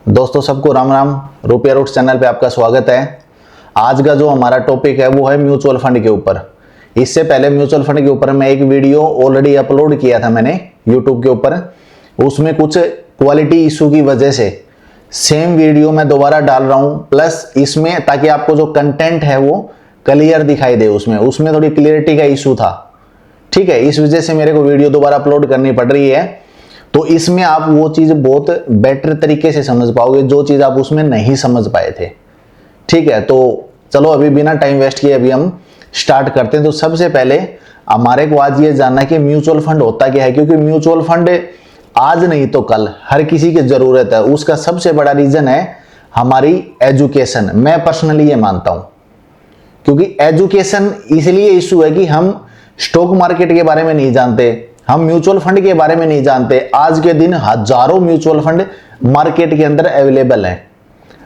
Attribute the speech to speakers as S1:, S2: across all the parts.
S1: दोस्तों सबको राम राम। रुपया रूट्स चैनल पे आपका स्वागत है। आज का जो हमारा टॉपिक है वो है म्यूचुअल फंड के ऊपर। इससे पहले म्यूचुअल फंड के ऊपर मैं एक वीडियो ऑलरेडी अपलोड किया था मैंने यूट्यूब के ऊपर। उसमें कुछ क्वालिटी इशू की वजह से सेम वीडियो मैं दोबारा डाल रहा हूँ, प्लस इसमें ताकि आपको जो कंटेंट है वो क्लियर दिखाई दे। उसमें थोड़ी क्लियरिटी का इशू था, ठीक है। इस वजह से मेरे को वीडियो दोबारा अपलोड करनी पड़ रही है। तो इसमें आप वो चीज बहुत बेटर तरीके से समझ पाओगे जो चीज आप उसमें नहीं समझ पाए थे, ठीक है। तो चलो अभी बिना टाइम वेस्ट किए अभी हम स्टार्ट करते हैं। तो सबसे पहले हमारे को आज ये जानना है कि म्यूचुअल फंड होता क्या है, क्योंकि म्यूचुअल फंड आज नहीं तो कल हर किसी की जरूरत है। उसका सबसे बड़ा रीजन है हमारी एजुकेशन। मैं पर्सनली ये मानता हूं, क्योंकि एजुकेशन इसलिए इशू है कि हम स्टॉक मार्केट के बारे में नहीं जानते, हम म्यूचुअल फंड के बारे में नहीं जानते। आज के दिन हजारों म्यूचुअल फंड मार्केट के अंदर अवेलेबल हैं,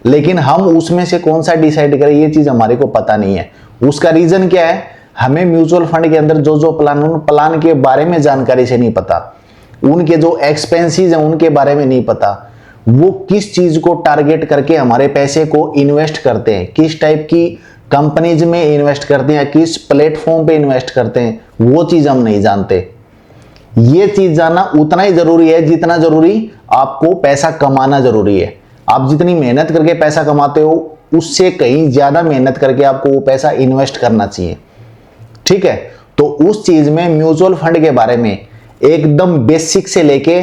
S1: लेकिन हम उसमें से कौन सा डिसाइड करें ये चीज हमारे को पता नहीं है। उसका रीजन क्या है, हमें म्यूचुअल फंड के अंदर जो प्लान, उन प्लान के बारे में जानकारी से नहीं पता, उनके जो एक्सपेंसेस हैं उनके बारे में नहीं पता, वो किस चीज को टारगेट करके हमारे पैसे को इन्वेस्ट करते हैं, किस टाइप की कंपनीज में इन्वेस्ट करते हैं, किस प्लेटफॉर्म पे इन्वेस्ट करते हैं, वो चीज हम नहीं जानते। ये चीज जानना उतना ही जरूरी है जितना जरूरी आपको पैसा कमाना जरूरी है। आप जितनी मेहनत करके पैसा कमाते हो उससे कहीं ज्यादा मेहनत करके आपको वो पैसा इन्वेस्ट करना चाहिए, ठीक है। तो उस चीज में म्यूचुअल फंड के बारे में एकदम बेसिक से लेके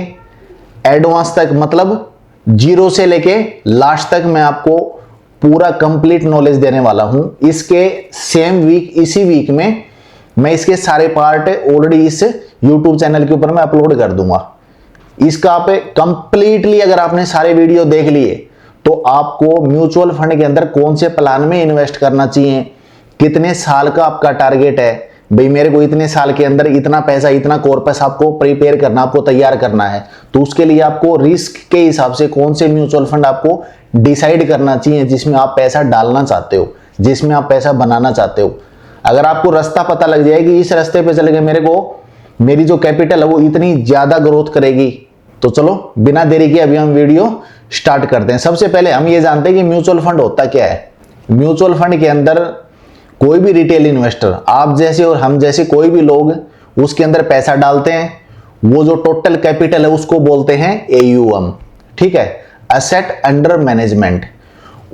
S1: एडवांस तक, मतलब जीरो से लेके लास्ट तक मैं आपको पूरा कंप्लीट नॉलेज देने वाला हूं। इसके सेम वीक, इसी वीक में मैं इसके सारे पार्ट ऑलरेडी इस YouTube चैनल के ऊपर मैं अपलोड कर दूंगा। इसका आप कंप्लीटली अगर आपने सारे वीडियो देख लिए तो आपको म्यूचुअल फंड के अंदर कौन से प्लान में इन्वेस्ट करना चाहिए, कितने साल का आपका टारगेट है, भाई मेरे को इतने साल के अंदर इतना पैसा, इतना कॉर्पस आपको प्रिपेयर करना, आपको तैयार करना है। तो उसके लिए आपको रिस्क के हिसाब से कौन से म्यूचुअल फंड आपको डिसाइड करना चाहिए जिसमें आप पैसा डालना चाहते हो, जिसमें आप पैसा बनाना चाहते हो। अगर आपको रास्ता पता लग जाए कि इस रास्ते पे चले गए मेरे को, मेरी जो कैपिटल है वो इतनी ज्यादा ग्रोथ करेगी, तो चलो बिना देरी के अभी हम वीडियो स्टार्ट करते हैं। सबसे पहले हम ये जानते हैं कि म्यूचुअल फंड होता क्या है। म्यूचुअल फंड के अंदर कोई भी रिटेल इन्वेस्टर, आप जैसे और हम जैसे कोई भी लोग उसके अंदर पैसा डालते हैं, वो जो टोटल कैपिटल है उसको बोलते हैं AUM, ठीक है, एसेट अंडर मैनेजमेंट।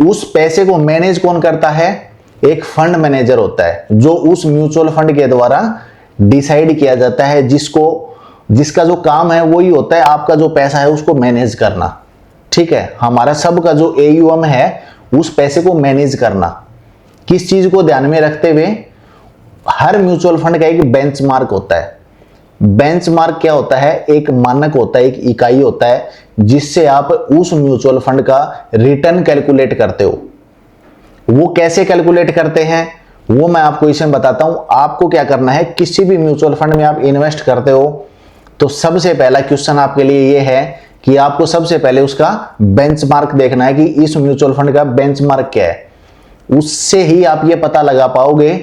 S1: उस पैसे को मैनेज कौन करता है, एक फंड मैनेजर होता है जो उस म्यूचुअल फंड के द्वारा डिसाइड किया जाता है, जिसका जो काम है वही होता है आपका जो पैसा है उसको मैनेज करना, ठीक है। हमारा सबका जो AUM है उस पैसे को मैनेज करना, किस चीज को ध्यान में रखते हुए, हर म्यूचुअल फंड का एक बेंचमार्क होता है। बेंचमार्क क्या होता है, एक मानक होता है, एक इकाई होता है जिससे आप उस म्यूचुअल फंड का रिटर्न कैलकुलेट करते हो। वो कैसे कैलकुलेट करते हैं वो मैं आपको इसमें बताता हूं। आपको क्या करना है, किसी भी म्यूचुअल फंड में आप इन्वेस्ट करते हो तो सबसे पहला क्वेश्चन आपके लिए ये है कि आपको सबसे पहले उसका बेंचमार्क देखना है कि इस म्यूचुअल फंड का बेंचमार्क क्या है। उससे ही आप ये पता लगा पाओगे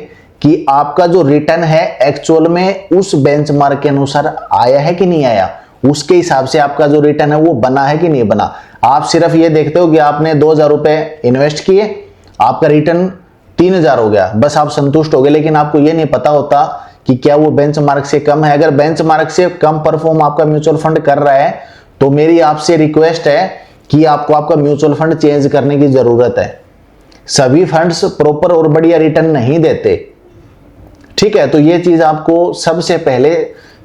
S1: कि आपका जो रिटर्न है एक्चुअल में उस बेंचमार्क के अनुसार आया है कि नहीं आया, उसके हिसाब से आपका जो रिटर्न है वो बना है कि नहीं बना। आप सिर्फ ये देखते हो कि आपने 2000 रुपए इन्वेस्ट किए, आपका रिटर्न 3000 हो गया, बस आप संतुष्ट हो गए, लेकिन आपको ये नहीं पता होता कि क्या वो बेंचमार्क से कम है। अगर बेंचमार्क से कम परफॉर्म आपका म्यूचुअल फंड कर रहा है तो मेरी आपसे रिक्वेस्ट है कि आपको आपका म्यूचुअल फंड चेंज करने की जरूरत है। सभी फंड्स प्रॉपर और बढ़िया रिटर्न नहीं देते, ठीक है। तो ये चीज आपको सबसे पहले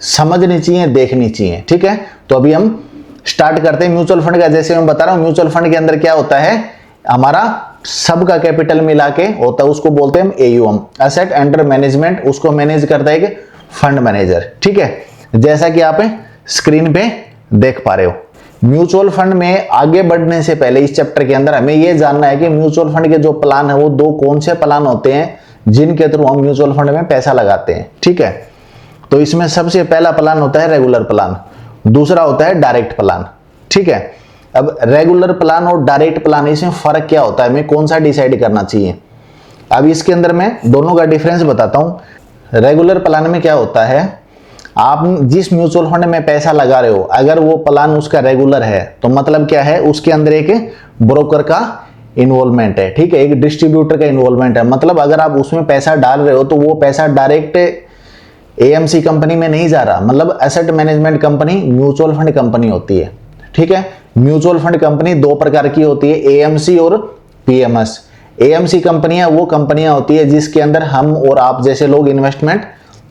S1: समझनी चाहिए, देखनी चाहिए, ठीक है। तो अभी हम स्टार्ट करते हैं म्यूचुअल फंड का। जैसे मैं बता रहा हूं म्यूचुअल फंड के अंदर क्या होता है, हमारा सबका कैपिटल मिला के होता है, उसको बोलते हैं AUM, एसेट अंडर मैनेजमेंट। उसको मैनेज करता है एक फंड मैनेजर, ठीक है, जैसा कि आप स्क्रीन पे देख पा रहे हो। म्यूचुअल फंड में आगे बढ़ने से पहले इस चैप्टर के अंदर हमें यह जानना है कि म्यूचुअल फंड के जो प्लान है वो दो कौन से प्लान होते हैं जिनके थ्रू हम म्यूचुअल फंड में पैसा लगाते हैं, ठीक है। तो इसमें सबसे पहला प्लान होता है रेगुलर प्लान, दूसरा होता है डायरेक्ट प्लान, ठीक है। अब रेगुलर प्लान और डायरेक्ट प्लान, इसमें फर्क क्या होता है, हमें कौन सा डिसाइड करना चाहिए। अब इसके अंदर मैं दोनों का डिफरेंस बताता हूं। रेगुलर प्लान में क्या होता है, आप जिस म्यूचुअल फंड में पैसा लगा रहे हो, अगर वो प्लान उसका रेगुलर है तो मतलब क्या है, उसके अंदर एक ब्रोकर का इन्वॉल्वमेंट है, ठीक है, एक डिस्ट्रीब्यूटर का इन्वॉल्वमेंट है। मतलब अगर आप उसमें पैसा डाल रहे हो तो वो पैसा डायरेक्ट एएमसी कंपनी में नहीं जा रहा, मतलब asset management company mutual fund company होती है, ठीक है। म्यूचुअल फंड कंपनी दो प्रकार की होती है, एएमसी और पीएमएस। एएमसी कंपनियां वो कंपनियां होती है जिसके अंदर हम और आप जैसे लोग इन्वेस्टमेंट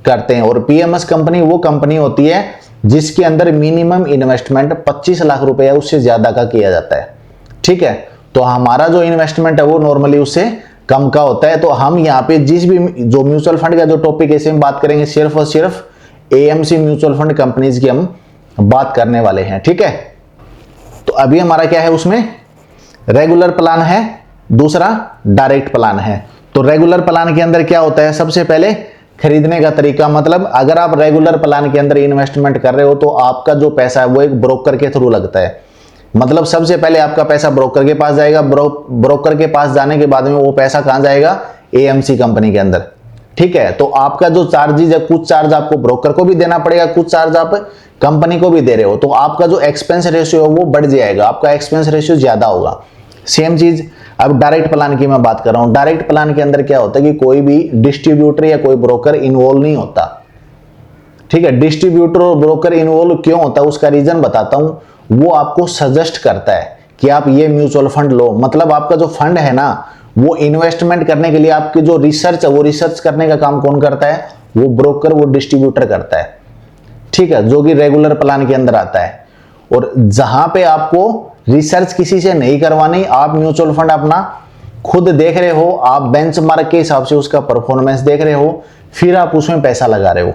S1: करते हैं, और पीएमएस कंपनी वो कंपनी होती है जिसके अंदर मिनिमम इन्वेस्टमेंट 25 लाख रुपए या उससे ज्यादा का किया जाता है, ठीक है। तो हमारा जो इन्वेस्टमेंट है वो नॉर्मली उससे कम का होता है। तो हम यहाँ पे जिस भी जो म्यूचुअल फंड का जो टॉपिक है इसे हम बात करेंगे सिर्फ और सिर्फ एएमसी म्यूचुअल फंड कंपनीज की हम बात करने वाले हैं, ठीक है। तो अभी हमारा क्या है, उसमें रेगुलर प्लान है, दूसरा डायरेक्ट प्लान है। तो रेगुलर प्लान के अंदर क्या होता है, सबसे पहले खरीदने का तरीका, मतलब अगर आप रेगुलर प्लान के अंदर इन्वेस्टमेंट कर रहे हो तो आपका जो पैसा है वो एक ब्रोकर के थ्रू लगता है। मतलब सबसे पहले आपका पैसा ब्रोकर के पास जाएगा, ब्रोकर के पास जाने के बाद में वो पैसा कहां जाएगा, एएमसी कंपनी के अंदर, ठीक है। तो आपका जो चार्जेज है, कुछ चार्ज आपको ब्रोकर को भी देना पड़ेगा, कुछ चार्ज आप कंपनी को भी दे रहे हो, तो आपका जो एक्सपेंस रेशियो है वो बढ़ जाएगा, आपका एक्सपेंस रेशियो ज्यादा होगा। सेम चीज अब डायरेक्ट प्लान की मैं बात कर रहा हूं। डायरेक्ट प्लान के अंदर क्या होता है कि कोई भी डिस्ट्रीब्यूटर या कोई ब्रोकर इन्वॉल्व नहीं होता, ठीक है। डिस्ट्रीब्यूटर और ब्रोकर इन्वॉल्व क्यों होता है उसका रीजन बताता हूं। वो आपको सजेस्ट करता है कि आप ये म्यूचुअल फंड लो, मतलब आपका जो फंड है ना वो इन्वेस्टमेंट करने के लिए आपकी जो रिसर्च है वो रिसर्च करने का काम कौन करता है, वो ब्रोकर, वो डिस्ट्रीब्यूटर करता है, ठीक है, जो कि रेगुलर प्लान के अंदर आता है। और जहां पे आपको रिसर्च किसी से नहीं करवानी, आप म्यूचुअल फंड अपना खुद देख रहे हो, आप बेंचमार्क के हिसाब से उसका परफॉर्मेंस देख रहे हो, फिर आप उसमें पैसा लगा रहे हो,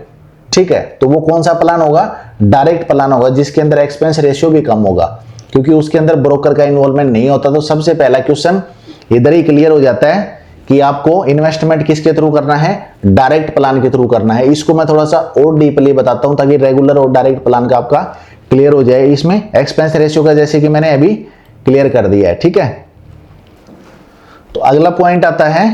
S1: ठीक है। तो वो कौन सा प्लान होगा, डायरेक्ट प्लान होगा, जिसके अंदर एक्सपेंस रेशियो भी कम होगा क्योंकि उसके अंदर ब्रोकर का इन्वॉल्वमेंट नहीं होता। तो सबसे पहला क्वेश्चन इधर ही क्लियर हो जाता है कि आपको इन्वेस्टमेंट किसके थ्रू करना है, डायरेक्ट प्लान के थ्रू करना है। इसको मैं थोड़ा सा और डीपली बताता हूं ताकि रेगुलर और डायरेक्ट प्लान का आपका क्लियर हो जाए। इसमें एक्सपेंस रेशियो का जैसे कि मैंने अभी क्लियर कर दिया है, ठीक है। तो अगला पॉइंट आता है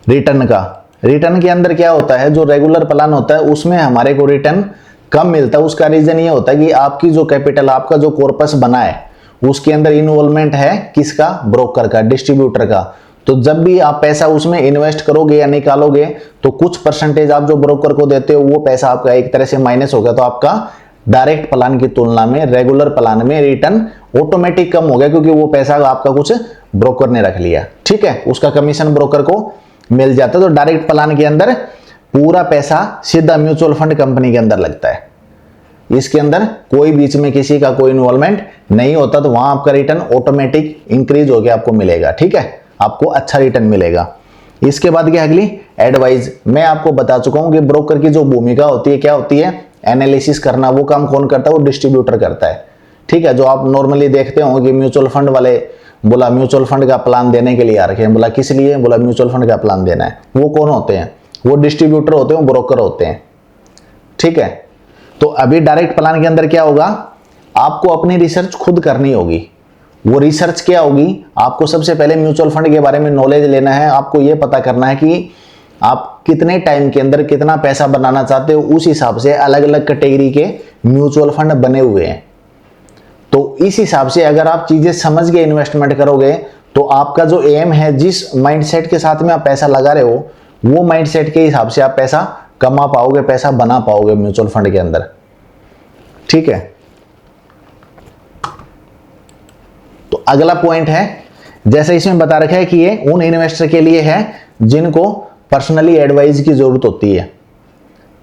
S1: रिटर्न का। रिटर्न के अंदर क्या होता है, जो रेगुलर प्लान होता है उसमें हमारे को रिटर्न कम मिलता है। उसका रीजन ये होता है कि आपकी जो कैपिटल, आपका जो कॉर्पस बना है उसके अंदर इन्वॉल्वमेंट है किसका, ब्रोकर का, डिस्ट्रीब्यूटर का। तो जब भी आप पैसा उसमें इन्वेस्ट करोगे या निकालोगे तो कुछ परसेंटेज आप जो ब्रोकर को देते हो वो पैसा आपका एक तरह से माइनस हो गया। तो आपका डायरेक्ट प्लान की तुलना में रेगुलर प्लान में रिटर्न ऑटोमेटिक कम हो गया क्योंकि वो पैसा आपका कुछ ब्रोकर ने रख लिया, ठीक है, उसका कमीशन ब्रोकर को मिल जाता है। तो डायरेक्ट प्लान के अंदर पूरा पैसा सीधा म्यूचुअल फंड कंपनी के अंदर लगता है, इसके अंदर कोई बीच में किसी का कोई इन्वॉल्वमेंट नहीं होता। तो वहां आपका रिटर्न ऑटोमेटिक इंक्रीज होकर आपको मिलेगा, ठीक है, आपको अच्छा रिटर्न मिलेगा। इसके बाद क्या अगली एडवाइस। मैं आपको बता चुका हूं कि ब्रोकर की जो भूमिका होती है क्या होती है, एनालिसिस करना। वो काम कौन करता है, वो डिस्ट्रीब्यूटर करता है, ठीक है। जो आप नॉर्मली देखते हो कि म्यूचुअल फंड वाले बोला म्यूचुअल फंड का प्लान देने के लिए आ रखे हैं, बोला किस लिए, बोला म्यूचुअल फंड का प्लान देना है। वो कौन होते हैं, वो डिस्ट्रीब्यूटर होते हैं, ब्रोकर होते हैं, ठीक है। तो अभी डायरेक्ट प्लान के अंदर क्या होगा, आपको अपनी रिसर्च खुद करनी होगी। वो रिसर्च क्या होगी, आपको सबसे पहले म्यूचुअल फंड के बारे में नॉलेज लेना है। आपको यह पता करना है कि आप कितने टाइम के अंदर कितना पैसा बनाना चाहते हो, उस हिसाब से अलग अलग कैटेगरी के म्यूचुअल फंड बने हुए हैं। तो इस हिसाब से अगर आप चीजें समझ के इन्वेस्टमेंट करोगे तो आपका जो एम है, जिस माइंडसेट के साथ में आप पैसा लगा रहे हो, वो माइंडसेट के हिसाब से आप पैसा कमा पाओगे, पैसा बना पाओगे म्यूचुअल फंड के अंदर, ठीक है। तो अगला पॉइंट है, जैसे इसमें बता रखा है कि ये उन इन्वेस्टर के लिए है जिनको पर्सनली एडवाइस की जरूरत होती है,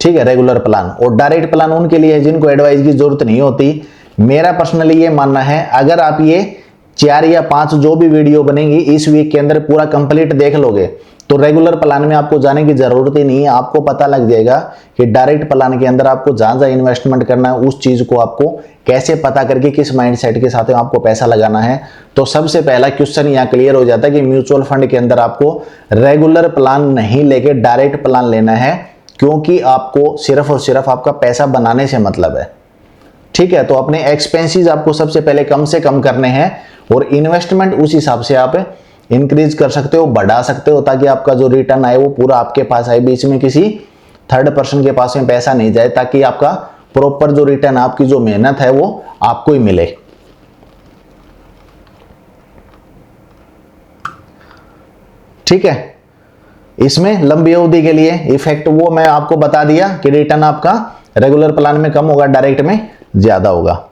S1: ठीक है, रेगुलर प्लान। और डायरेक्ट प्लान उनके लिए है जिनको एडवाइस की जरूरत नहीं होती। मेरा पर्सनली ये मानना है, अगर आप ये 4 या 5 जो भी वीडियो बनेंगी इस वीक के अंदर पूरा कंप्लीट देख लोगे तो रेगुलर प्लान में आपको जाने की जरूरत ही नहीं है। आपको पता लग जाएगा कि डायरेक्ट प्लान के अंदर आपको जहां जहां इन्वेस्टमेंट करना है उस चीज को आपको कैसे पता करके किस माइंडसेट के साथ आपको पैसा लगाना है। तो सबसे पहला क्वेश्चन यहाँ क्लियर हो जाता है कि म्यूचुअल फंड के अंदर आपको रेगुलर प्लान नहीं लेके डायरेक्ट प्लान लेना है, क्योंकि आपको सिर्फ और सिर्फ आपका पैसा बनाने से मतलब है, ठीक है। तो अपने एक्सपेंसेस आपको सबसे पहले कम से कम करने हैं और इन्वेस्टमेंट उस हिसाब से आप इंक्रीज कर सकते हो, बढ़ा सकते हो, ताकि आपका जो रिटर्न आए वो पूरा आपके पास आए, बीच में किसी थर्ड पर्सन के पास में पैसा नहीं जाए, ताकि आपका प्रॉपर जो रिटर्न आपकी जो मेहनत है वो आपको ही मिले। ठीक है, इसमें लंबी अवधि के लिए इफेक्ट वो मैं आपको बता दिया कि रिटर्न आपका रेगुलर प्लान में कम होगा, डायरेक्ट में ज्यादा होगा।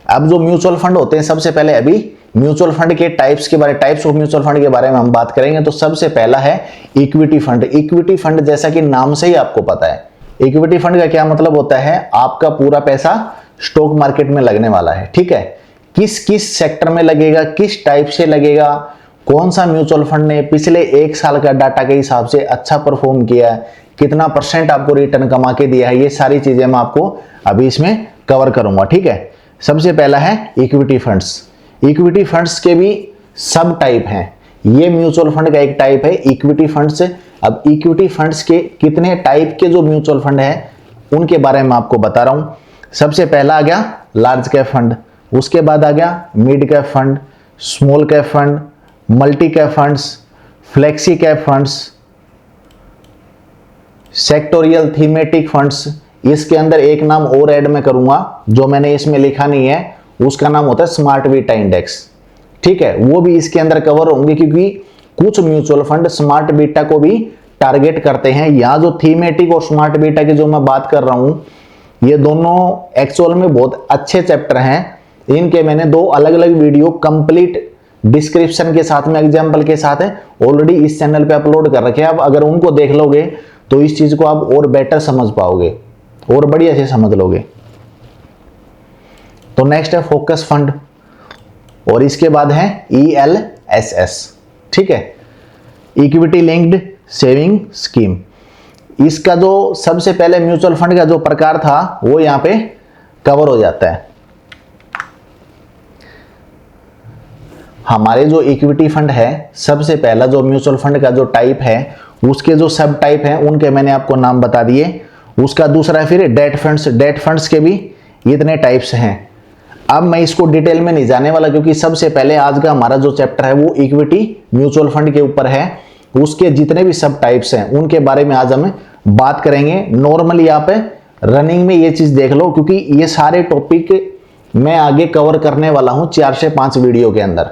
S1: अब जो म्यूचुअल फंड होते हैं, सबसे पहले अभी म्यूचुअल फंड के टाइप्स ऑफ म्यूचुअल फंड के बारे में हम बात करेंगे। तो सबसे पहला है इक्विटी फंड। इक्विटी फंड जैसा कि नाम से ही आपको पता है, इक्विटी फंड का क्या मतलब होता है, आपका पूरा पैसा स्टॉक मार्केट में लगने वाला है। ठीक है, किस किस सेक्टर में लगेगा, किस टाइप से लगेगा, कौन सा म्यूचुअल फंड ने पिछले 1 साल का डाटा के हिसाब से अच्छा परफॉर्म किया है, कितना % आपको रिटर्न कमा के दिया है, ये सारी चीजें मैं आपको अभी इसमें कवर करूंगा। ठीक है, सबसे पहला है इक्विटी फंड्स। इक्विटी फंड्स के भी सब टाइप हैं, ये म्यूचुअल फंड का एक टाइप है इक्विटी फंड्स। अब इक्विटी फंड्स के कितने टाइप के जो म्यूचुअल फंड है उनके बारे में आपको बता रहा हूं। सबसे पहला आ गया लार्ज कैप फंड, उसके बाद आ गया mid cap fund, small cap fund, multi cap funds, flexi cap funds, sectoral thematic funds. इसके अंदर एक नाम और ऐड में करूंगा जो मैंने इसमें लिखा नहीं है, उसका नाम होता है स्मार्ट बीटा इंडेक्स। ठीक है, वो भी इसके अंदर कवर होंगे क्योंकि कुछ म्यूचुअल फंड स्मार्ट बीटा को भी टारगेट करते हैं। यहां जो थीमेटिक और स्मार्ट बीटा की जो मैं बात कर रहा हूं, ये दोनों एक्चुअल में बहुत अच्छे चैप्टर हैं। इनके मैंने 2 अलग अलग वीडियो कंप्लीट डिस्क्रिप्शन के साथ में एग्जाम्पल के साथ है ऑलरेडी इस चैनल पे अपलोड कर रखे हैं। अब अगर उनको देख लोगे तो इस चीज को आप और बेटर समझ पाओगे और बढ़िया से समझ लोगे। तो नेक्स्ट है फोकस फंड और इसके बाद है ELSS। ठीक है, इक्विटी लिंक्ड सेविंग स्कीम। इसका जो सबसे पहले म्यूचुअल फंड का जो प्रकार था वो यहां पे कवर हो जाता है। हमारे जो इक्विटी फंड है, सबसे पहला जो म्यूचुअल फंड का जो टाइप है उसके जो सब टाइप हैं उनके मैंने आपको नाम बता दिए। उसका दूसरा फिर डेट फंड्स। डेट फंड्स के भी इतने टाइप्स हैं। अब मैं इसको डिटेल में नहीं जाने वाला क्योंकि सबसे पहले आज का हमारा जो चैप्टर है वो इक्विटी म्यूचुअल फंड के ऊपर है। उसके जितने भी सब टाइप्स हैं उनके बारे में आज हम बात करेंगे। नॉर्मली आप रनिंग में ये चीज देख लो क्योंकि ये सारे टॉपिक मैं आगे कवर करने वाला हूं 4 से 5 वीडियो के अंदर,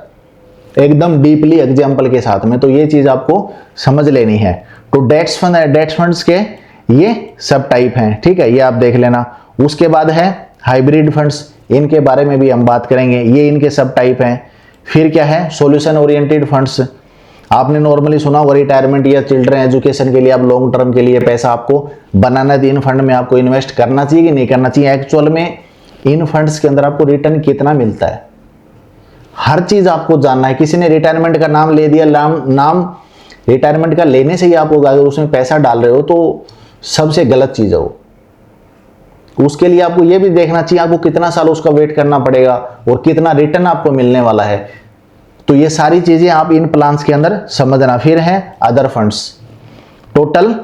S1: एकदम डीपली एग्जाम्पल के साथ में। तो ये चीज आपको समझ लेनी है। तो डेट्स फंड है, डेट्स फंड्स के ये सब टाइप हैं। ठीक है, ये आप देख लेना। उसके बाद है हाइब्रिड फंड्स, इनके बारे में भी हम बात करेंगे, ये इनके सब टाइप हैं। फिर क्या है सॉल्यूशन ओरिएंटेड फंड्स। आपने नॉर्मली सुना होगा रिटायरमेंट या चिल्ड्रन एजुकेशन के लिए आप लॉन्ग टर्म के लिए पैसा आपको बनाना है, इन फंड में आपको इन्वेस्ट करना चाहिए कि नहीं करना चाहिए। एक्चुअल में इन फंड्स के अंदर आपको रिटर्न कितना मिलता है हर चीज आपको जानना है। किसी ने रिटायरमेंट का नाम ले दिया, नाम रिटायरमेंट का लेने से ही आप अगर उसमें पैसा डाल रहे हो तो सबसे गलत चीज है वो। उसके लिए आपको यह भी देखना चाहिए आपको कितना साल उसका वेट करना पड़ेगा और कितना रिटर्न आपको मिलने वाला है। तो ये सारी चीजें आप इन प्लान्स के अंदर समझना। फिर है other funds. Total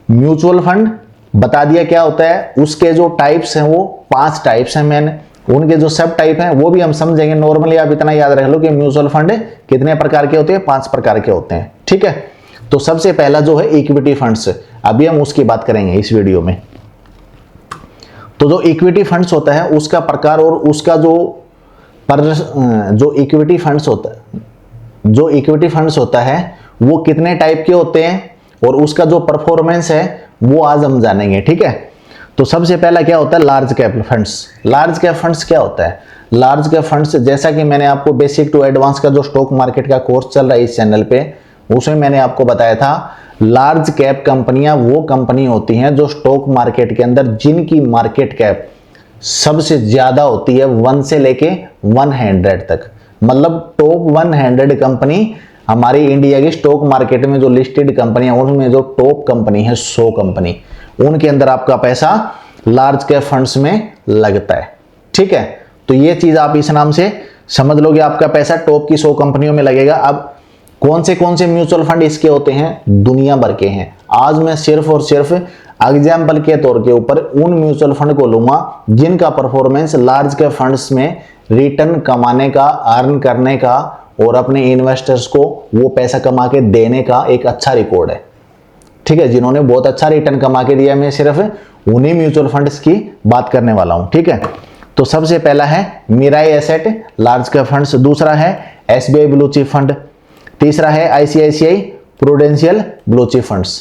S1: mutual fund बता दिया क्या होता है, उसके जो टाइप्स हैं वो 5 टाइप्स हैं। मैंने उनके जो सब टाइप हैं वो भी हम समझेंगे। नॉर्मली आप इतना याद रख लो कि म्यूचुअल फंड कितने प्रकार के होते हैं, 5 प्रकार के होते हैं। ठीक है, तो सबसे पहला जो है इक्विटी फंड्स, अभी हम उसकी बात करेंगे इस वीडियो में। तो जो इक्विटी फंड्स होता है उसका प्रकार और उसका जो इक्विटी फंड्स होता है वो कितने टाइप के होते हैं और उसका जो परफॉर्मेंस है वो आज हम जानेंगे। ठीक है, तो सबसे पहला क्या होता है large cap funds. Large cap funds क्या होता है? लार्ज कैप फंड्स जैसा कि मैंने आपको बेसिक टू एडवांस का जो स्टॉक मार्केट का कोर्स चल रहा है इस चैनल पे, उसमें मैंने आपको बताया था लार्ज कैप कंपनियां वो कंपनी होती हैं जो स्टॉक मार्केट के अंदर जिनकी मार्केट कैप सबसे ज्यादा होती है 1 से लेके 100 तक। मतलब टॉप 100 कंपनी हमारी इंडिया की स्टॉक मार्केट में जो लिस्टेड कंपनियां उनमें जो टॉप कंपनी है 100 कंपनी, उनके अंदर आपका पैसा लार्ज कैप फंड्स में लगता है। ठीक है, तो ये चीज आप इस नाम से समझ लोगे, आपका पैसा टॉप की 100 कंपनियों में लगेगा। अब कौन से म्यूचुअल फंड इसके होते हैं? दुनिया भर के हैं। आज मैं सिर्फ और सिर्फ एग्जाम्पल के तौर के ऊपर उन म्यूचुअल फंड को लूंगा जिनका परफॉर्मेंस लार्ज कैप फंड्स में रिटर्न कमाने का, अर्न करने का और अपने इन्वेस्टर्स को वो पैसा कमा के देने का एक अच्छा रिकॉर्ड है। ठीक है, जिन्होंने बहुत अच्छा रिटर्न कमा के दिया, मैं सिर्फ उन्हीं म्यूचुअल फंड्स की बात करने वाला हूं। ठीक है, तो सबसे पहला है Mirae Asset large cap funds, दूसरा है एसबीआई ब्लू चिप फंड, तीसरा है ICICI Prudential blue chip funds.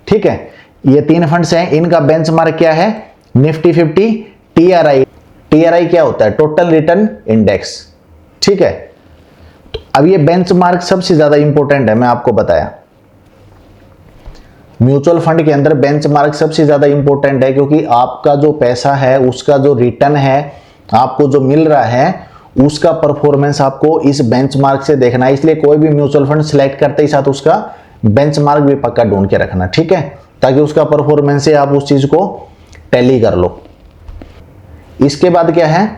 S1: ठीक है, ये 3 फंड्स हैं। इनका बेंचमार्क क्या है? Nifty 50 TRI. टीआरआई क्या होता है? Total return index. ठीक है, तो अब ये बेंचमार्क सबसे ज्यादा इंपॉर्टेंट है, मैं आपको बताया म्यूचुअल फंड के अंदर बेंचमार्क सबसे ज्यादा इंपॉर्टेंट है, क्योंकि आपका जो पैसा है उसका जो रिटर्न है आपको जो मिल रहा है उसका परफॉर्मेंस आपको इस बेंचमार्क से देखना है। इसलिए कोई भी म्यूचुअल फंड सिलेक्ट करते ही साथ उसका बेंचमार्क भी पक्का ढूंढ के रखना। ठीक है, ताकि उसका परफॉर्मेंस से आप उस चीज को टैली कर लो। इसके बाद क्या है,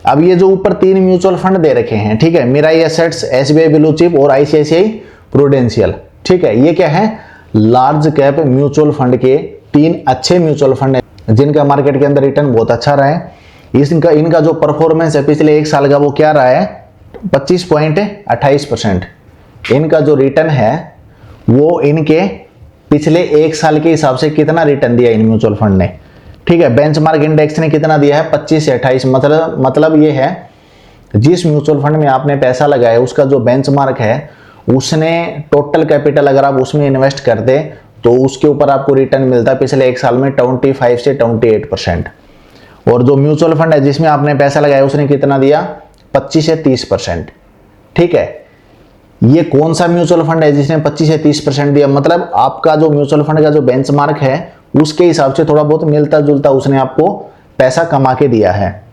S1: अब ये जो ऊपर 3 म्यूचुअल फंड दे रखे हैं, ठीक है, Mirae Assets, SBI blue chip और आईसीआईसीआई प्रूडेंशियल। ठीक है, ये क्या है? लार्ज कैप म्यूचुअल फंड के 3 अच्छे म्यूचुअल फंड है जिनका मार्केट के अंदर रिटर्न बहुत अच्छा रहा है। इनका जो परफॉर्मेंस है पिछले 1 साल का वो क्या रहा है? 25.28%। इनका जो रिटर्न है वो इनके पिछले 1 साल के हिसाब से कितना रिटर्न दिया इन म्यूचुअल फंड ने? ठीक है, बेंचमार्क इंडेक्स ने कितना दिया है? 25 से 28। मतलब ये है जिस म्यूचुअल फंड में आपने पैसा लगाया उसका जो बेंचमार्क है उसने टोटल कैपिटल अगर आप उसमें इन्वेस्ट करते तो उसके ऊपर आपको रिटर्न मिलता है पिछले 1 साल में 25 से 28%। और जो म्यूचुअल फंड है जिसमें आपने पैसा लगाया उसने कितना दिया? 25 से 30%। ठीक है, ये कौन सा म्यूचुअल फंड है जिसने 25 से 30% दिया? मतलब आपका जो म्यूचुअल फंड का जो बेंचमार्क है उसके हिसाब से थोड़ा बहुत मिलता जुलता उसने आपको पैसा कमा के दिया है।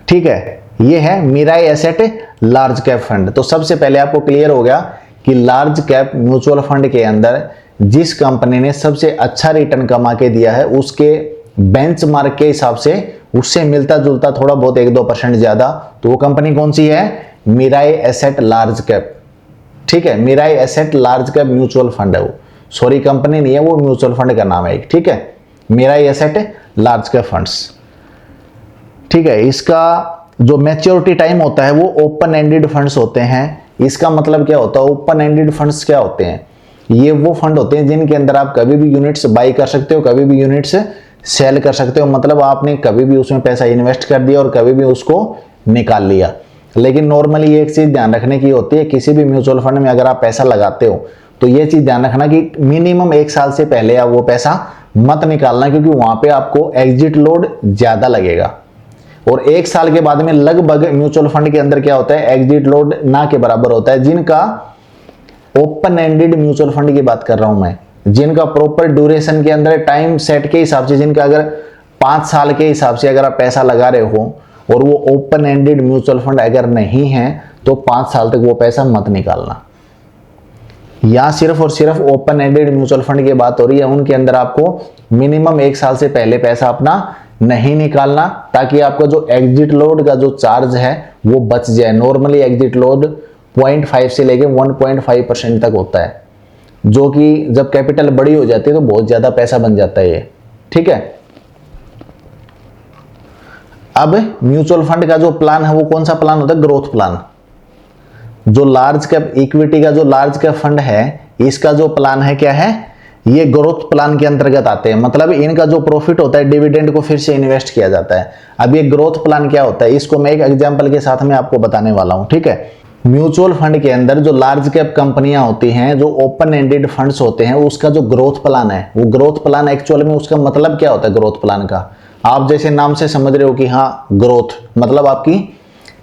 S1: ठीक है, ये है Mirae Asset large cap fund. तो सबसे पहले आपको क्लियर हो गया कि लार्ज कैप म्यूचुअल फंड के अंदर जिस कंपनी ने सबसे अच्छा रिटर्न कमा के दिया है उसके बेंचमार्क के हिसाब से उससे मिलता जुलता थोड़ा बहुत 1-2% ज्यादा, तो वो कंपनी कौन सी है? Mirae Asset large cap. ठीक है, Mirae Asset large cap mutual fund है वो, सॉरी कंपनी नहीं है, वो म्यूचुअल फंड का नाम है एक। ठीक है, Mirae Asset large cap funds. ठीक है, इसका जो मैच्योरिटी टाइम होता है वो ओपन एंडेड फंड्स होते हैं। इसका मतलब क्या होता है? ओपन एंडेड फंड्स क्या होते हैं? ये वो फंड होते हैं जिनके अंदर आप कभी भी यूनिट्स बाई कर सकते हो, कभी भी यूनिट्स सेल कर सकते हो। मतलब आपने कभी भी उसमें पैसा इन्वेस्ट कर दिया और कभी भी उसको निकाल लिया। लेकिन नॉर्मली एक चीज ध्यान रखने की होती है, किसी भी म्यूचुअल फंड में अगर आप पैसा लगाते हो तो ये चीज ध्यान रखना कि मिनिमम 1 साल से पहले आप वो पैसा मत निकालना, क्योंकि वहां पे आपको एग्जिट लोड ज्यादा लगेगा। और 1 साल के बाद में लगभग म्यूचुअल फंड के अंदर क्या होता है? एग्जिट लोड ना के बराबर होता है। जिनका ओपन एंडेड म्यूचुअल फंड की बात कर रहा हूं मैं, जिनका प्रॉपर ड्यूरेशन के अंदर टाइम सेट के हिसाब से, जिनका अगर 5 साल के हिसाब से अगर आप पैसा लगा रहे हो और वो ओपन एंडेड म्यूचुअल फंड अगर नहीं है तो 5 साल तक वो पैसा मत निकालना। या सिर्फ और सिर्फ ओपन एंडेड म्यूचुअल फंड की बात हो रही है, उनके अंदर आपको मिनिमम 1 साल से पहले पैसा अपना नहीं निकालना, ताकि आपका जो एग्जिट लोड का जो चार्ज है वो बच जाए। नॉर्मली एग्जिट लोड 0.5 से लेके 1.5% तक होता है, जो कि जब कैपिटल बड़ी हो जाती है तो बहुत ज्यादा पैसा बन जाता है ये। ठीक है, अब म्यूचुअल फंड का जो प्लान है वो कौन सा प्लान होता है? Growth plan. जो लार्ज कैप इक्विटी का जो लार्ज कैप फंड है इसका जो प्लान है क्या है? ये ग्रोथ प्लान के अंतर्गत आते हैं। मतलब इनका जो प्रॉफिट होता है डिविडेंड को फिर से इन्वेस्ट किया जाता है। अब ये ग्रोथ प्लान क्या होता है इसको मैं एक एग्जांपल के साथ में आपको बताने वाला हूं। ठीक है, म्यूचुअल फंड के अंदर जो लार्ज कैप कंपनियां होती हैं, जो ओपन एंडेड फंड्स होते हैं, उसका जो ग्रोथ प्लान है वो ग्रोथ प्लान एक्चुअल में उसका मतलब क्या होता है? ग्रोथ प्लान का आप जैसे नाम से समझ रहे हो कि हाँ ग्रोथ मतलब आपकी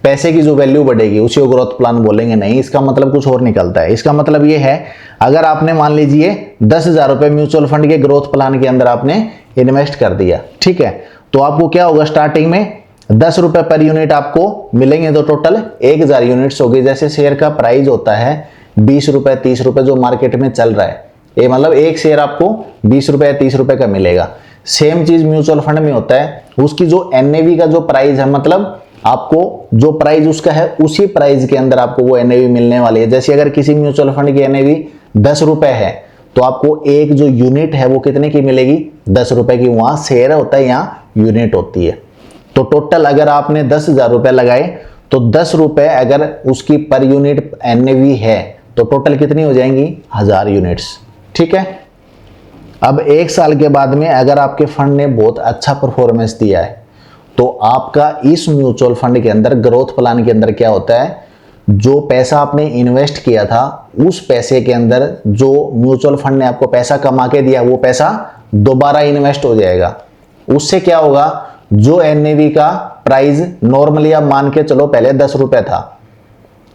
S1: पैसे की जो वैल्यू बढ़ेगी उसी को ग्रोथ प्लान बोलेंगे, नहीं, इसका मतलब कुछ और निकलता है। इसका मतलब ये है, अगर आपने मान लीजिए 10,000 रुपए म्यूचुअल फंड के ग्रोथ प्लान के अंदर आपने इन्वेस्ट कर दिया, ठीक है, तो आपको क्या होगा? स्टार्टिंग में 10 रुपए पर यूनिट आपको मिलेंगे, तो टोटल 1000 यूनिट्स होगी। जैसे शेयर का प्राइस होता है 20 रुपए 30 रुपए जो मार्केट में चल रहा है, ये मतलब एक शेयर आपको 20 रुपए 30 रुपए का मिलेगा। सेम चीज म्यूचुअल फंड में होता है, उसकी जो एनएवी का जो प्राइस है, मतलब आपको जो प्राइस उसका है उसी प्राइस के अंदर आपको वो एनएवी मिलने वाली है। जैसे अगर किसी म्यूचुअल फंड की एनएवी 10 रुपए है तो आपको एक जो यूनिट है वो कितने की मिलेगी? 10 रुपए की। वहां शेयर होता है, यहाँ यूनिट होती है। तो टोटल अगर आपने 10,000 रुपए लगाए तो 10 रुपए अगर उसकी पर यूनिट एनएवी है तो टोटल कितनी हो जाएंगी? 1000 यूनिट्स। ठीक है, अब 1 साल के बाद में अगर आपके फंड ने बहुत अच्छा परफॉर्मेंस दिया है तो आपका इस म्यूचुअल फंड के अंदर ग्रोथ प्लान के अंदर क्या होता है, जो पैसा आपने इन्वेस्ट किया था उस पैसे के अंदर जो म्यूचुअल फंड ने आपको पैसा कमा के दिया वो पैसा दोबारा इन्वेस्ट हो जाएगा। उससे क्या होगा, जो एनएवी का प्राइस नॉर्मली आप मान के चलो पहले 10 रुपए था,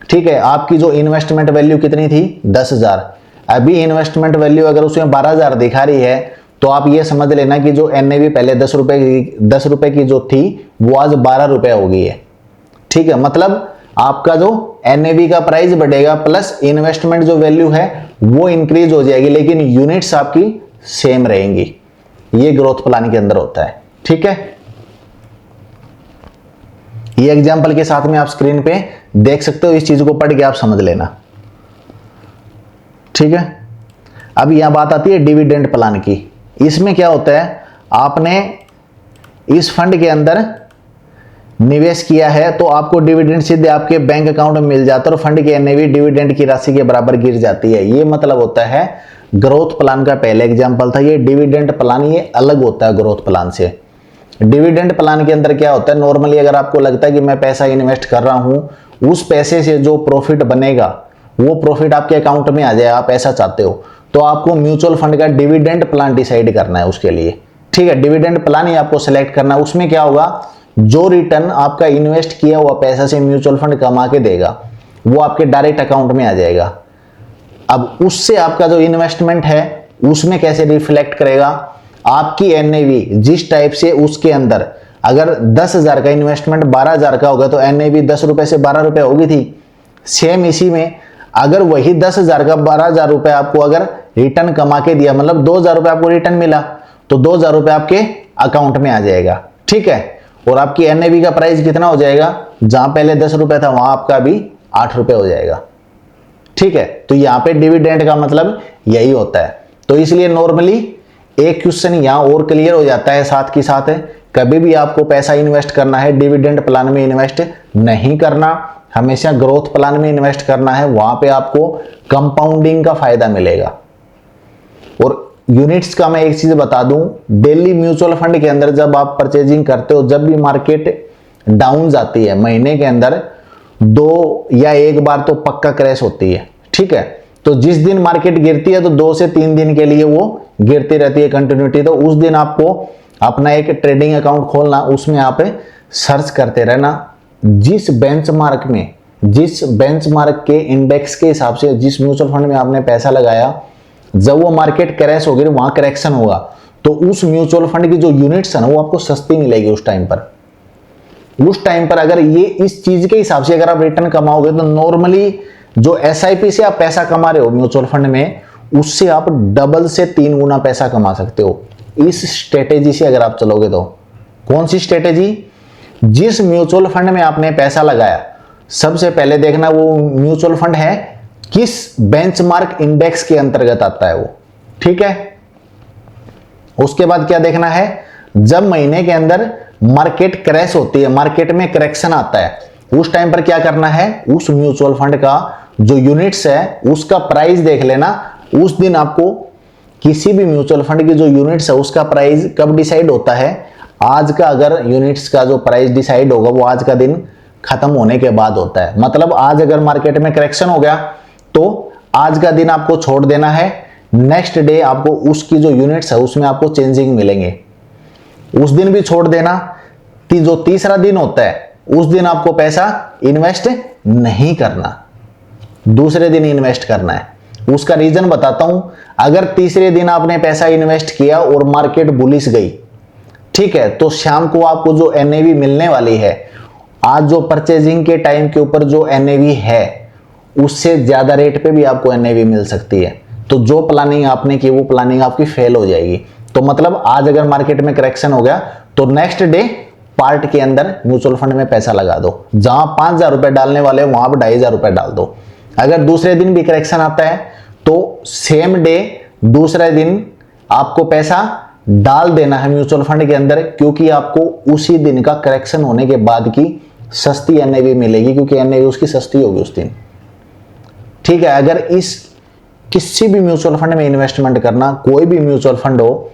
S1: ठीक है, आपकी जो इन्वेस्टमेंट वैल्यू कितनी थी 10,000, अभी इन्वेस्टमेंट वैल्यू अगर उसमें 12,000 दिखा रही है तो आप ये समझ लेना कि जो एनएवी पहले 10 रुपए की जो थी वो आज 12 रुपए हो गई है। ठीक है, मतलब आपका जो एनएवी का प्राइस बढ़ेगा प्लस इन्वेस्टमेंट जो वैल्यू है वो इंक्रीज हो जाएगी, लेकिन यूनिट्स आपकी सेम रहेंगी। ये ग्रोथ प्लान के अंदर होता है। ठीक है, ये एग्जांपल के साथ में आप स्क्रीन पे देख सकते हो, इस चीज को पढ़ के आप समझ लेना। ठीक है, अब यहां बात आती है डिविडेंड प्लान की। इसमें क्या होता है, आपने इस फंड के अंदर निवेश किया है तो आपको डिविडेंड सीधे आपके बैंक अकाउंट में मिल जाता है और फंड की एनएवी डिविडेंड की राशि के बराबर गिर जाती है। ये मतलब होता है ग्रोथ प्लान का पहले एग्जांपल था, ये डिविडेंड प्लान ये अलग होता है ग्रोथ प्लान से। डिविडेंड प्लान के अंदर क्या होता है, नॉर्मली अगर आपको लगता है कि मैं पैसा इन्वेस्ट कर रहा हूं, उस पैसे से जो प्रॉफिट बनेगा वो प्रॉफिट आपके अकाउंट में आ जाए, आप ऐसा चाहते हो तो आपको म्यूचुअल फंड का डिविडेंड प्लान डिसाइड करना है उसके लिए। ठीक है, डिविडेंड प्लान ही आपको सेलेक्ट करना है। उसमें क्या होगा, जो रिटर्न आपका इन्वेस्ट किया हुआ पैसा से म्यूचुअल फंड कमा के देगा वो आपके डायरेक्ट अकाउंट में आ जाएगा। अब उससे आपका जो इन्वेस्टमेंट है उसमें कैसे रिफ्लेक्ट करेगा, आपकी एनएवी जिस टाइप से उसके अंदर अगर 10,000 का इन्वेस्टमेंट 12,000 का होगा तो एनएवी 10 रुपए से 12 रुपए होगी थी। सेम इसी में अगर वही 10,000 का 12,000 रुपए आपको अगर रिटर्न कमा के दिया, मतलब 2,000 रुपए आपको रिटर्न मिला तो 2,000 रुपए आपके अकाउंट में आ जाएगा। ठीक है, और आपकी एनएवी का प्राइस कितना हो जाएगा, जहां पहले 10 रुपए था वहां आपका अभी 8 रुपए हो जाएगा। ठीक है, तो यहां पे डिविडेंड का मतलब यही होता है। तो इसलिए नॉर्मली एक क्वेश्चन यहां और क्लियर हो जाता है साथ के साथ, कभी भी आपको पैसा इन्वेस्ट करना है डिविडेंड प्लान में इन्वेस्ट नहीं करना, हमेशा ग्रोथ प्लान में इन्वेस्ट करना है, वहां पे आपको कंपाउंडिंग का फायदा मिलेगा। और यूनिट्स का मैं एक चीज बता दूं, डेली म्यूचुअल फंड के अंदर जब आप परचेजिंग करते हो, जब भी मार्केट डाउन जाती है महीने के अंदर 2 या 1 बार तो पक्का क्रैश होती है। ठीक है, तो जिस दिन मार्केट गिरती है तो 2 से 3 दिन के लिए वो गिरती रहती है कंटिन्यूटी, तो उस दिन आपको अपना एक ट्रेडिंग अकाउंट खोलना, उसमें आप सर्च करते रहना जिस बेंचमार्क के इंडेक्स के हिसाब से जिस म्यूचुअल फंड में आपने पैसा लगाया, जब वो मार्केट क्रैश होगी वहां करेक्शन होगा तो उस म्यूचुअल फंड की जो यूनिट्स है ना वो आपको सस्ती मिलेगी उस टाइम पर। अगर ये इस चीज के हिसाब से अगर आप रिटर्न कमाओगे तो नॉर्मली जो एसआईपी से आप पैसा कमा रहे हो म्यूचुअल फंड में, उससे आप डबल से 3 गुना पैसा कमा सकते हो इस स्ट्रेटेजी से अगर आप चलोगे तो। कौन सी स्ट्रेटेजी, जिस म्यूचुअल फंड में आपने पैसा लगाया सबसे पहले देखना वो म्यूचुअल फंड है किस बेंचमार्क इंडेक्स के अंतर्गत आता है वो। ठीक है, उसके बाद क्या देखना है, जब महीने के अंदर मार्केट क्रैश होती है, मार्केट में करेक्शन आता है, उस टाइम पर क्या करना है, उस म्यूचुअल फंड का जो यूनिट्स है उसका प्राइस देख लेना। उस दिन आपको किसी भी म्यूचुअल फंड की जो यूनिट्स है उसका प्राइस कब डिसाइड होता है, आज का अगर यूनिट्स का जो प्राइस डिसाइड होगा वो आज का दिन खत्म होने के बाद होता है। मतलब आज अगर मार्केट में करेक्शन हो गया तो आज का दिन आपको छोड़ देना है, नेक्स्ट डे आपको उसकी जो यूनिट्स है उसमें आपको चेंजिंग मिलेंगे, उस दिन भी छोड़ देना। जो तीसरा दिन होता है उस दिन आपको पैसा इन्वेस्ट नहीं करना, दूसरे दिन इन्वेस्ट करना है। उसका रीजन बताता हूं, अगर तीसरे दिन आपने पैसा इन्वेस्ट किया और मार्केट बुलिश गई, ठीक है, तो शाम को आपको जो एनएवी मिलने वाली है, आज जो परचेजिंग के टाइम के ऊपर जो एनएवी है उससे ज्यादा रेट पे भी आपको एनएवी मिल सकती है। तो जो प्लानिंग आपने की वो प्लानिंग आपकी फेल हो जाएगी। तो मतलब आज अगर मार्केट में करेक्शन हो गया तो नेक्स्ट डे पार्ट के अंदर म्यूचुअल फंड में पैसा लगा दो, जहां 5,000 रुपए डालने वाले हो वहां पर 2,500 रुपए डाल दो। अगर दूसरे दिन भी करेक्शन आता है तो सेम डे दूसरे दिन आपको पैसा डाल देना है म्यूचुअल फंड के अंदर, क्योंकि आपको उसी दिन का करेक्शन होने के बाद की सस्ती एनएवी मिलेगी, क्योंकि एनएवी उसकी सस्ती होगी उस दिन। ठीक है, अगर इस किसी भी म्यूचुअल फंड में इन्वेस्टमेंट करना, कोई भी म्यूचुअल फंड हो,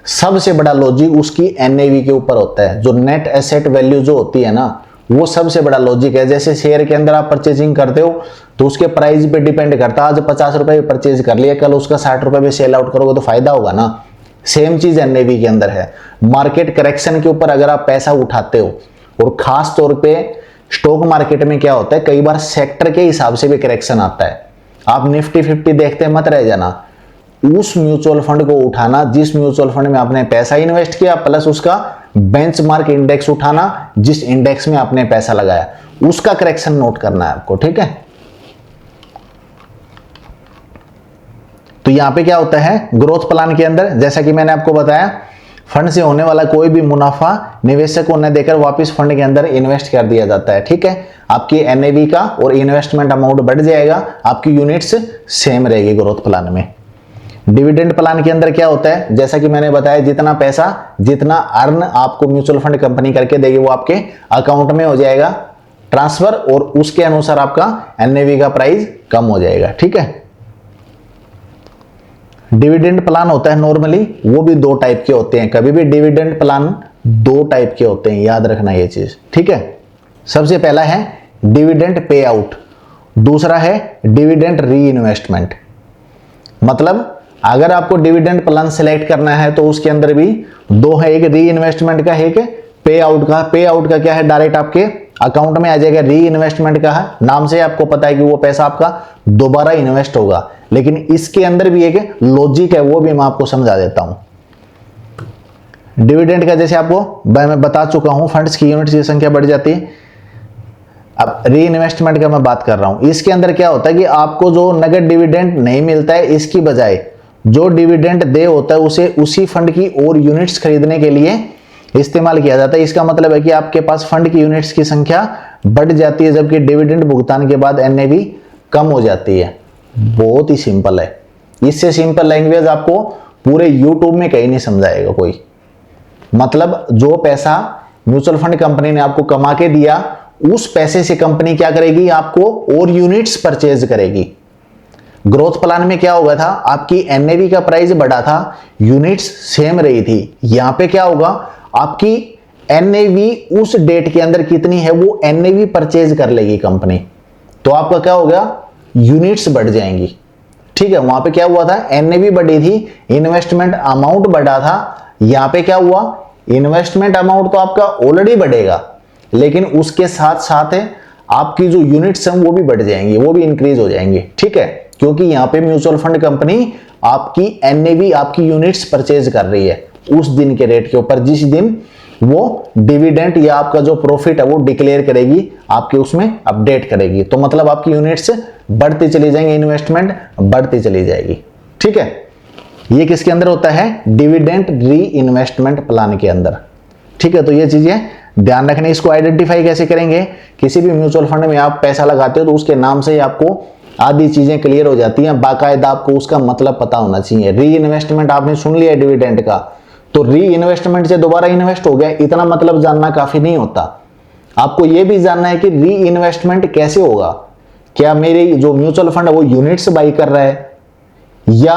S1: सबसे बड़ा लॉजिक उसकी एनएवी के ऊपर होता है। जो नेट एसेट वैल्यू जो होती है ना, वो सबसे बड़ा लॉजिक है। जैसे शेयर के अंदर आप परचेजिंग करते हो तो उसके प्राइस पे डिपेंड करता है। आज 50 रुपए परचेज कर लिया, कल उसका 60 रुपए में सेल आउट करोगे तो फायदा होगा ना। सेम चीज एनएवी के अंदर है। मार्केट करेक्शन के ऊपर अगर आप पैसा उठाते हो, और खास तौर पे स्टॉक मार्केट में क्या होता है, कई बार सेक्टर के हिसाब से भी करेक्शन आता है। आप निफ्टी 50 देखते मत रह जाना। उस म्यूचुअल फंड को उठाना जिस म्यूचुअल फंड में आपने पैसा इन्वेस्ट किया, प्लस उसका बेंचमार्क इंडेक्स उठाना जिस इंडेक्स में आपने पैसा लगाया, उसका करेक्शन नोट करना है आपको, ठीक है। तो यहां पे क्या होता है ग्रोथ प्लान के अंदर, जैसा कि मैंने आपको बताया, फंड से होने वाला कोई भी मुनाफा निवेशक को न देकर वापस फंड के अंदर इन्वेस्ट कर दिया जाता है, ठीक है। आपकी एनएवी का और इन्वेस्टमेंट अमाउंट बढ़ जाएगा, आपकी यूनिट्स सेम रहेगी ग्रोथ प्लान में। डिविडेंड प्लान के अंदर क्या होता है, जैसा कि मैंने बताया, जितना पैसा जितना अर्न आपको म्यूचुअल फंड कंपनी करके देगी वो आपके अकाउंट में हो जाएगा ट्रांसफर, और उसके अनुसार आपका एनएवी का प्राइस कम हो जाएगा, ठीक है। डिविडेंड प्लान होता है नॉर्मली, वो भी 2 टाइप के होते हैं। कभी भी डिविडेंड प्लान 2 टाइप के होते हैं, याद रखना ये चीज, ठीक है। सबसे पहला है डिविडेंड पे आउट, दूसरा है डिविडेंड री इन्वेस्टमेंट। मतलब अगर आपको डिविडेंड प्लान सेलेक्ट करना है तो उसके अंदर भी 2 है, एक री इन्वेस्टमेंट का, एक पे आउट का। पे आउट का क्या है, डायरेक्ट आपके अकाउंट में आ जाएगा। री इन्वेस्टमेंट का है, नाम से आपको पता है कि वो पैसा आपका दोबारा इन्वेस्ट होगा, लेकिन इसके अंदर भी एक लॉजिक है, वो भी मैं आपको समझा देता हूं। डिविडेंड का जैसे आपको मैं बता चुका हूं, फंड्स की यूनिट्स की संख्या बढ़ जाती है। अब री इन्वेस्टमेंट का मैं बात कर रहा हूं, इसके अंदर क्या होता है कि आपको जो नगद डिविडेंड नहीं मिलता है, इसकी बजाय जो डिविडेंड दे होता है उसे उसी फंड की और यूनिट्स खरीदने के लिए इस्तेमाल किया जाता है। इसका मतलब है कि आपके पास फंड की यूनिट्स की संख्या बढ़ जाती है, जबकि डिविडेंड भुगतान के बाद एनएवी कम हो जाती है। बहुत ही सिंपल है, इससे सिंपल लैंग्वेज आपको पूरे यूट्यूब में कहीं नहीं समझाएगा कोई। मतलब जो पैसा म्यूचुअल फंड कंपनी ने आपको कमा के दिया, उस पैसे से कंपनी क्या करेगी, आपको और यूनिट्स परचेज करेगी। ग्रोथ प्लान में क्या होगा था, आपकी एनएवी का प्राइस बढ़ा था, यूनिट्स सेम रही थी। यहां पे क्या होगा, आपकी एनएवी उस डेट के अंदर कितनी है वो एनएवी परचेज कर लेगी कंपनी, तो आपका क्या होगा, यूनिट्स बढ़ जाएंगी, ठीक है। वहां पे क्या हुआ था, एनएवी बढ़ी थी, इन्वेस्टमेंट अमाउंट बढ़ा था। यहां पे क्या हुआ, इन्वेस्टमेंट अमाउंट तो आपका ऑलरेडी बढ़ेगा, लेकिन उसके साथ साथ आपकी जो यूनिट्स हैं वो भी बढ़ जाएंगी, वो भी इंक्रीज हो जाएंगी, ठीक है। क्योंकि यहां पे म्यूचुअल फंड कंपनी आपकी एनएवी, आपकी यूनिट्स परचेज कर रही है उस दिन के रेट के ऊपर, जिस दिन वो डिविडेंड या आपका जो प्रॉफिट है वो डिक्लेयर करेगी, आपके उसमें अपडेट करेगी। तो मतलब आपकी यूनिट्स बढ़ती चली जाएंगी, इन्वेस्टमेंट बढ़ती चली जाएगी, ठीक है। ये किसके अंदर होता है, डिविडेंड री इन्वेस्टमेंट प्लान के अंदर, ठीक है। तो ये चीजें ध्यान रखने। इसको आइडेंटिफाई कैसे करेंगे, किसी भी म्यूचुअल फंड में आप पैसा लगाते हो तो उसके नाम से ही आपको आधी चीजें क्लियर हो जाती हैं। बाकायदा आपको उसका मतलब पता होना चाहिए। री इन्वेस्टमेंट आपने सुन लिया डिविडेंड का, तो री इन्वेस्टमेंट से दोबारा इन्वेस्ट हो गया, इतना मतलब जानना काफी नहीं होता। आपको यह भी जानना है कि री इन्वेस्टमेंट कैसे होगा, क्या मेरी जो म्यूचुअल फंड है वो यूनिट्स बाई कर रहा है या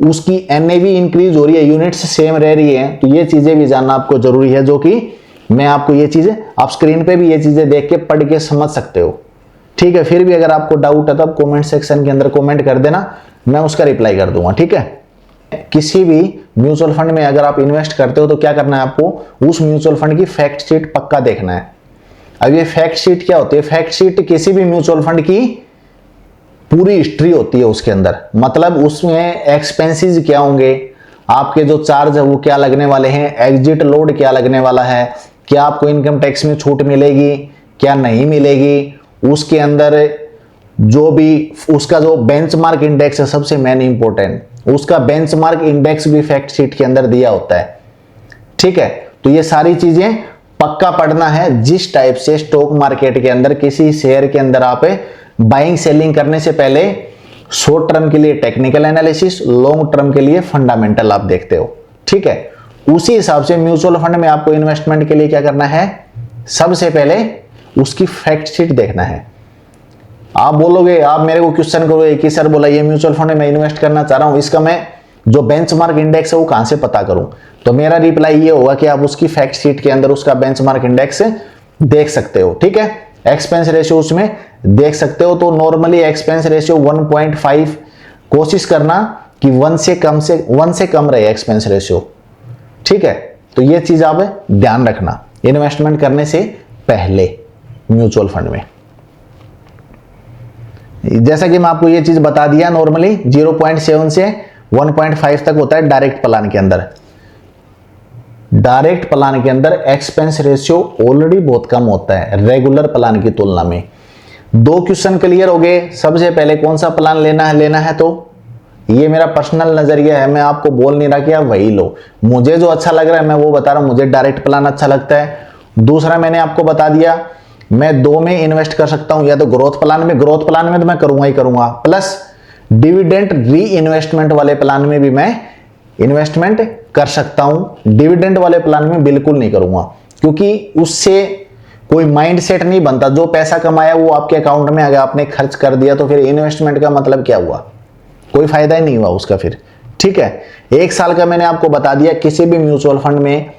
S1: उसकी एनएवी इंक्रीज हो रही है, यूनिट्स सेम रह रही है। तो ये चीजें भी जानना आपको जरूरी है, जो कि मैं आपको ये चीजें, आप स्क्रीन पे भी ये चीजें देख के पढ़ के समझ सकते हो, ठीक है। फिर भी अगर आपको डाउट है तो आप कमेंट सेक्शन के अंदर कमेंट कर देना, मैं उसका रिप्लाई कर दूंगा, ठीक है। किसी भी म्यूचुअल फंड में अगर आप इन्वेस्ट करते हो तो क्या करना है, आपको उस म्यूचुअल फंड की फैक्ट शीट पक्का देखना है। अब ये फैक्ट शीट क्या होती है, फैक्ट शीट किसी भी म्यूचुअल फंड की पूरी हिस्ट्री होती है उसके अंदर। मतलब उसमें एक्सपेंसेस क्या होंगे, आपके जो चार्ज है वो क्या लगने वाले हैं, एग्जिट लोड क्या लगने वाला है, क्या आपको इनकम टैक्स में छूट मिलेगी, क्या नहीं मिलेगी, उसके अंदर जो भी उसका जो बेंचमार्क इंडेक्स है, सबसे मेन इंपॉर्टेंट, उसका बेंचमार्क इंडेक्स भी फैक्ट शीट के अंदर दिया होता है, ठीक है। तो ये सारी चीजें पक्का पढ़ना है। जिस टाइप से स्टॉक मार्केट के अंदर किसी शेयर के अंदर आप बाइंग सेलिंग करने से पहले शॉर्ट टर्म के लिए टेक्निकल एनालिसिस, लॉन्ग टर्म के लिए फंडामेंटल आप देखते हो, ठीक है। उसी हिसाब से म्यूचुअल फंड में आपको इन्वेस्टमेंट के लिए क्या करना है, सबसे पहले उसकी फैक्ट शीट देखना है। आप बोलोगे, आप मेरे को क्वेश्चन करोगे कि सर बोला ये म्यूचुअल फंड में इन्वेस्ट करना चाह रहा हूं, इसका मैं जो बेंचमार्क इंडेक्स है वो कहां से पता करूं? तो मेरा रिप्लाई ये होगा कि आप उसकी फैक्ट शीट के अंदर उसका बेंचमार्क इंडेक्स देख सकते हो। ठीक है, एक्सपेंस रेशियो उसमें देख सकते हो। तो नॉर्मली एक्सपेंस रेशियो 1.5 कोशिश करना कि 1 से कम रहे एक्सपेंस रेशियो। ठीक है, तो ये चीज आप ध्यान रखना इन्वेस्टमेंट करने से पहले म्यूचुअल फंड में। जैसा कि मैं आपको ये चीज बता दिया, नॉर्मली 0.7 से 1.5 तक होता है डायरेक्ट प्लान के अंदर। डायरेक्ट प्लान के अंदर एक्सपेंस रेशियो ऑलरेडी बहुत कम होता है रेगुलर प्लान की तुलना में। 2 क्वेश्चन क्लियर हो गए। सबसे पहले कौन सा प्लान लेना है तो ये मेरा पर्सनल नजरिया है, मैं आपको बोल नहीं रहा कि आप वही लो। मुझे जो अच्छा लग रहा है मैं वो बता रहा हूं, मुझे डायरेक्ट प्लान अच्छा लगता है। दूसरा मैंने आपको बता दिया मैं 2 में इन्वेस्ट कर सकता हूं, या तो ग्रोथ प्लान में तो मैं करूंगा ही करूंगा, प्लस डिविडेंड री इन्वेस्टमेंट वाले प्लान में भी मैं इन्वेस्टमेंट कर सकता हूं। डिविडेंड वाले प्लान में बिल्कुल नहीं करूंगा, क्योंकि उससे कोई माइंडसेट नहीं बनता। जो पैसा कमाया वो आपके अकाउंट में अगर आपने खर्च कर दिया तो फिर इन्वेस्टमेंट का मतलब क्या हुआ? कोई फायदा ही नहीं हुआ उसका फिर। ठीक है, 1 साल का मैंने आपको बता दिया। किसी भी म्यूचुअल फंड में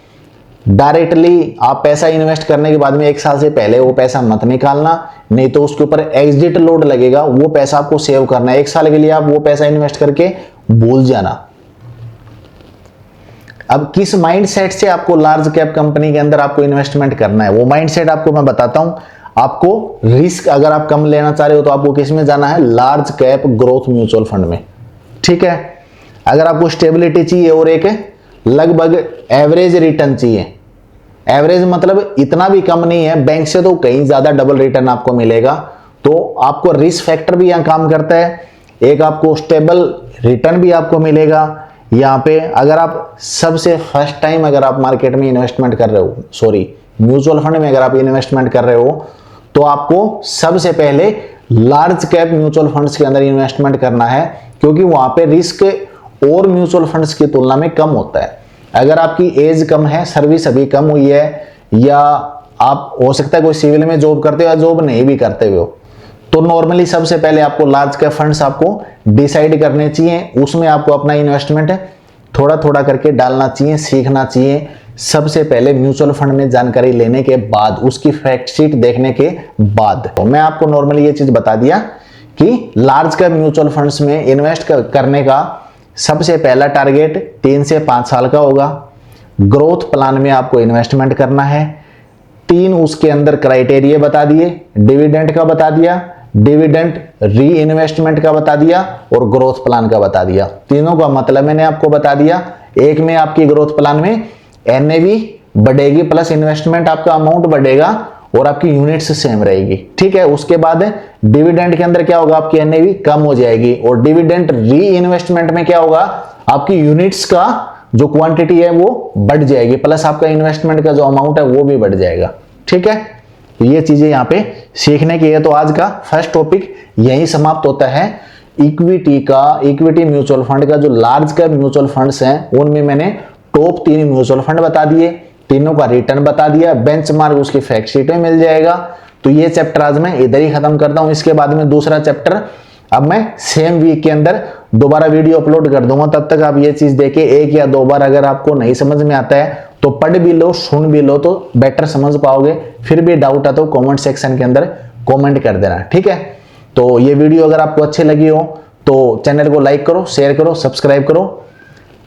S1: डायरेक्टली आप पैसा इन्वेस्ट करने के बाद में 1 साल से पहले वो पैसा मत निकालना, नहीं तो उसके ऊपर एग्जिट लोड लगेगा। वो पैसा आपको सेव करना है, 1 साल के लिए आप वो पैसा इन्वेस्ट करके भूल जाना। अब किस माइंडसेट से आपको लार्ज कैप कंपनी के अंदर आपको इन्वेस्टमेंट करना है, वो माइंडसेट आपको मैं बताता हूं। आपको रिस्क अगर आप कम लेना चाह रहे हो तो आपको किस में जाना है? Large cap growth mutual fund में। ठीक है, अगर आपको स्टेबिलिटी चाहिए और एक लगभग एवरेज रिटर्न चाहिए, एवरेज मतलब इतना भी कम नहीं है, बैंक से तो कहीं ज्यादा डबल रिटर्न आपको मिलेगा, तो आपको रिस्क फैक्टर भी यहां काम करता है। एक आपको स्टेबल रिटर्न भी आपको मिलेगा यहां पे। अगर आप सबसे फर्स्ट टाइम अगर आप मार्केट में इन्वेस्टमेंट कर रहे हो, सॉरी म्यूचुअल फंड में अगर आप इन्वेस्टमेंट कर रहे हो, तो आपको सबसे पहले लार्ज कैप म्यूचुअल फंड्स के अंदर इन्वेस्टमेंट करना है, क्योंकि वहां पे रिस्क और म्यूचुअल फंड्स की तुलना में कम होता है। अगर आपकी एज कम है, सर्विस अभी कम हुई है, या आप हो सकता है कोई सिविल में जॉब करते हो या जॉब नहीं भी करते हुए हो, तो नॉर्मली सबसे पहले आपको लार्ज कैप फंड्स आपको डिसाइड करने चाहिए। उसमें आपको अपना इन्वेस्टमेंट थोड़ा थोड़ा करके डालना चाहिए, सीखना चाहिए। सबसे पहले म्यूचुअल फंड में जानकारी लेने के बाद, उसकी फैक्ट शीट देखने के बाद, तो मैं आपको नॉर्मली ये चीज बता दिया कि लार्ज कैप म्यूचुअल फंड्स में इन्वेस्ट करने का सबसे पहला टारगेट 3 से 5 साल का होगा। ग्रोथ प्लान में आपको इन्वेस्टमेंट करना है। 3 उसके अंदर क्राइटेरिया बता दिए, डिविडेंड का बता दिया, डिविडेंड री इन्वेस्टमेंट का बता दिया, और ग्रोथ प्लान का बता दिया। तीनों का मतलब मैंने आपको बता दिया। एक में आपकी ग्रोथ प्लान में एनएवी बढ़ेगी प्लस इन्वेस्टमेंट आपका अमाउंट बढ़ेगा और आपकी यूनिट्स सेम रहेगी। ठीक है, उसके बाद डिविडेंड के अंदर क्या होगा? आपकी एनएवी कम हो जाएगी, और डिविडेंड री इन्वेस्टमेंट में क्या होगा? आपकी यूनिट्स का जो क्वांटिटी है वो बढ़ जाएगी, प्लस आपका इन्वेस्टमेंट का जो अमाउंट है वो भी बढ़ जाएगा। ठीक है, तो ये चीजें यहाँ पे सीखने की है। तो आज का फर्स्ट टॉपिक यही समाप्त होता है। इक्विटी म्यूचुअल फंड का जो लार्ज कैप म्यूचुअल फंड्स हैं उनमें मैंने टॉप 3 म्यूचुअल फंड बता दिए, तीनों का रिटर्न बता दिया, बेंचमार्क उसकी फैक्ट शीट में मिल जाएगा। तो ये चैप्टर आज मैं इधर ही खत्म करता हूं। इसके बाद में दूसरा चैप्टर अब मैं सेम वीक के अंदर दोबारा वीडियो अपलोड कर दूंगा। तब तक आप ये चीज देखें 1 या 2 बार। अगर आपको नहीं समझ में आता है तो पढ़ भी लो, सुन भी लो, तो बेटर समझ पाओगे। फिर भी डाउट है तो कमेंट सेक्शन के अंदर कमेंट कर देना। ठीक है, तो ये वीडियो अगर आपको अच्छी लगी हो तो चैनल को लाइक करो, शेयर करो, सब्सक्राइब करो।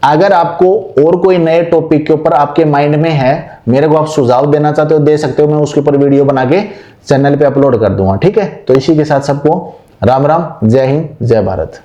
S1: अगर आपको और कोई नए टॉपिक के ऊपर आपके माइंड में है, मेरे को आप सुझाव देना चाहते हो, दे सकते हो। मैं उसके ऊपर वीडियो बना के चैनल पे अपलोड कर दूंगा। ठीक है, तो इसी के साथ सबको राम राम, जय हिंद, जय भारत।